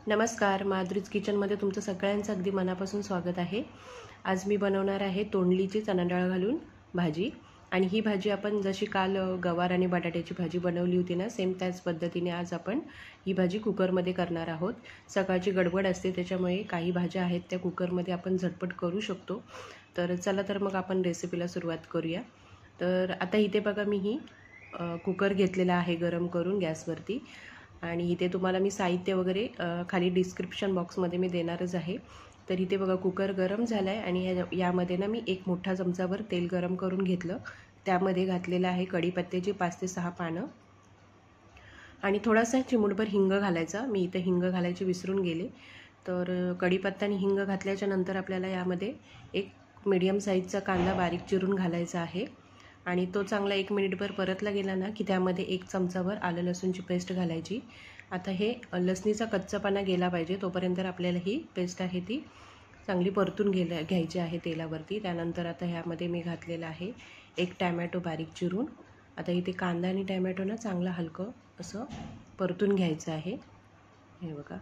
नमस्कार, माधुरीज किचनमध्ये तुमचं सगळ्यांचं अगदी मनापासून स्वागत आहे। आज मी बनवणार आहे तोंडलीची चणा डाळ घालून भाजी। आणि ही भाजी आपण जशी काल गवार आणि बटाट्याची भाजी बनवली होती ना, सेम त्याच पद्धतीने आज आपण ही भाजी कुकरमध्ये करणार आहोत। सकाळची गडबड असते, त्याच्यामुळे काही भाज्या आहेत त्या कुकरमध्ये आपण झटपट करू शकतो। तर चला तर मग आपण रेसिपीला सुरुवात करूया। तर आता इथे बघा, मी ही कुकर घेतलेला आहे गरम करून गॅसवरती। आणि इथे तुम्हाला मी साहित्य वगैरे खाली डिस्क्रिप्शन बॉक्समध्ये मी देणारच आहे। तर इथे बघा, कुकर गरम झाला आहे आणि यामध्ये ना मी एक मोठा चमचाभर तेल गरम करून घेतलं। त्यामध्ये घातलेलं आहे कढीपत्त्याची 5 ते 6 पानं आणि थोडासा चिमूटभर हिंग घालायचा। मी इथे हिंग घालायचे विसरून गेले। तर कढीपत्ता आणि हिंग घातल्याच्या नंतर आपल्याला यामध्ये एक मीडियम साईजचा कांदा बारीक चिरून घालायचा आहे आणि तो चांगला 1 मिनिटभर परतला गेला ना की त्यामध्ये 1 चमचाभर आलं लसूणची पेस्ट घालायची। आता हे लसणीचा कच्चापणा गेला पाहिजे तोपर्यंत आपल्याला ही पेस्ट आहे ती चांगली परतून घ्यायची आहे तेलावरती। त्यानंतर आता ह्यामध्ये मी घातलेला आहे 1 टॅमॅटो बारीक चिरून। आता इथे कांदा आणि टॅमॅटो ना चांगला हलकं असं परतून घ्यायचं आहे। हे बघा,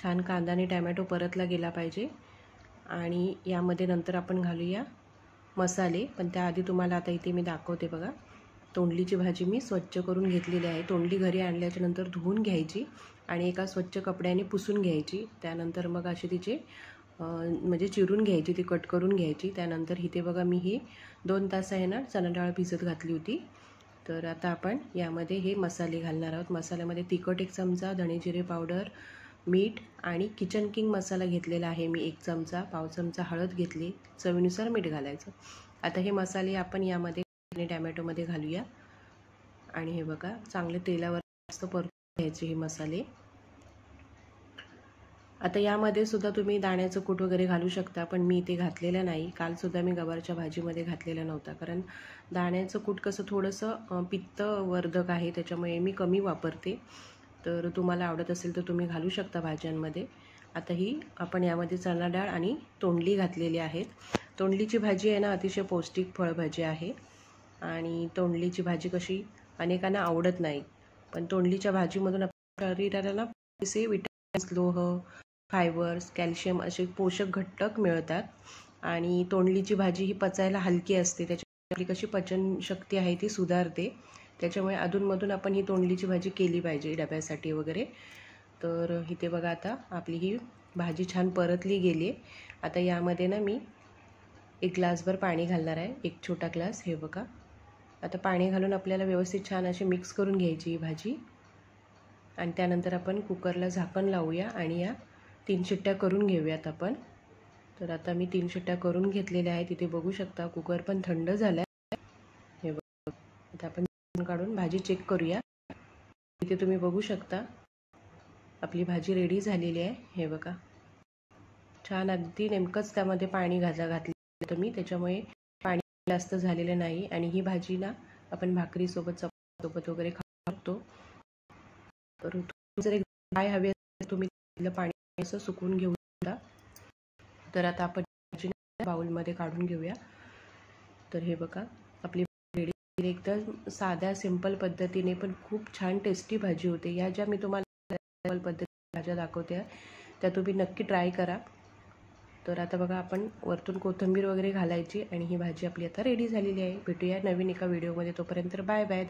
छान कांदा आणि टॅमॅटो परतला गेला पाहिजे। आणि यामध्ये नंतर आपण घालूया मसाले, पण त्याआधी तुम्हाला आता इथे मी दाखवते बघा। तोंडलीची भाजी मी स्वच्छ करून घेतलेली आहे। तोंडली घरी आणल्याच्या नंतर धुवून घ्यायची आणि एका स्वच्छ कपड्याने पुसून घ्यायची। त्यानंतर मग अशी तिचे म्हणजे चिरून घ्यायची, ती कट करून घ्यायची। त्यानंतर इथे बघा, मी ही 2 तास आहे ना चणा डाळ भिजत घातली होती। तर आता आपण यामध्ये हे मसाले घालणार आहोत। मसाल्यामध्ये तिखट 1 चमचा, धणे जिरे पावडर, मीठ आणि किचन किंग मसाला घेतलेला आहे मी 1 चमचा, पाव चमचा हळद घेतली, चवीनुसार मीठ घालायचं। आता हे मसाले आपण यामध्ये टॅमॅटोमध्ये घालूया आणि हे बघा, चांगले तेलावर मस्त परतून घ्यायचे हे मसाले। आता यामध्ये सुद्धा तुम्ही दाण्याचं कूट वगैरे घालू शकता, पण मी इथे घातलेलं नाही। कालसुद्धा मी गवारच्या भाजीमध्ये घातलेला नव्हता, कारण दाण्याचं कूट कसं थोडंसं पित्तवर्धक आहे, त्याच्यामुळे मी कमी वापरते। तर तुम्हाला आवडत असेल तर तुम्ही घालू शकता भाज्यांमध्ये। आता ही आपण यामध्ये चणा डाळ आणि तोंडली घातलेली आहेत। तोंडलीची भाजी आहे ना अतिशय पौष्टिक फळभाजी आहे आणि तोंडलीची भाजी कशी अनेकांना आवडत नाही, पण तोंडलीच्या भाजीमधून आपल्या शरीराला ना पैसे, विटॅमिन्स, लोह, फायबर्स, कॅल्शियम असे पोषक घटक मिळतात। आणि तोंडलीची भाजी ही पचायला हलकी असते, त्याच्यामुळे आपली कशी पचनशक्ती आहे ती सुधारते। त्याच्यामुळे अधूनमधून आपण ही तोंडलीची भाजी केली पाहिजे डब्यासाठी वगैरे। तर इथे बघा, आता आपली ही भाजी छान परतली गेली। आता यामध्ये ना मी 1 ग्लासभर पाणी घालणार आहे, 1 छोटा ग्लास। हे बघा, आता पाणी घालून आपल्याला व्यवस्थित छान अशी मिक्स करून घ्यायची ही भाजी आणि त्यानंतर आपण कुकरला झाकण लावूया आणि या 3 शिट्ट्या करून घेऊयात आपण। तर आता मी 3 शिट्ट्या करून घेतलेल्या आहेत। इथे बघू शकता कुकर पण थंड झाला आहे। हे बघा, आता आपण काढून भाजी चेक करूया। इथे तुम्ही बघू शकता आपली भाजी रेडी झालेली आहे। हे बघा, छान अगदी नेमकंच त्यामध्ये पाणी घातलं तुम्ही, त्याच्यामुळे पाणी जास्त झालेलं नाही। आणि ही भाजी ना आपण भाकरीसोबत, चपातीसोबत वगैरे खाऊ शकतो। तर जर काय हवे असेल तुम्ही पाणी असं सुकून घेऊ शकता। तर आता आपण बाउलमध्ये काढून घेऊया। तर हे बघा, आपली रेडी एकदम साध्या सिंपल पद्धतीने पण खूप छान टेस्टी भाजी होते। या ज्या मी तुम्हाला सिंपल पद्धतीने भाज्या दाखवते त्या तुम्ही नक्की ट्राय करा। तर आता बघा, आपण वरतून कोथिंबीर वगैरे घालायची आणि ही भाजी आपली आता रेडी झालेली आहे। भेटूया नवीन एका व्हिडिओमध्ये, तोपर्यंत बाय बाय।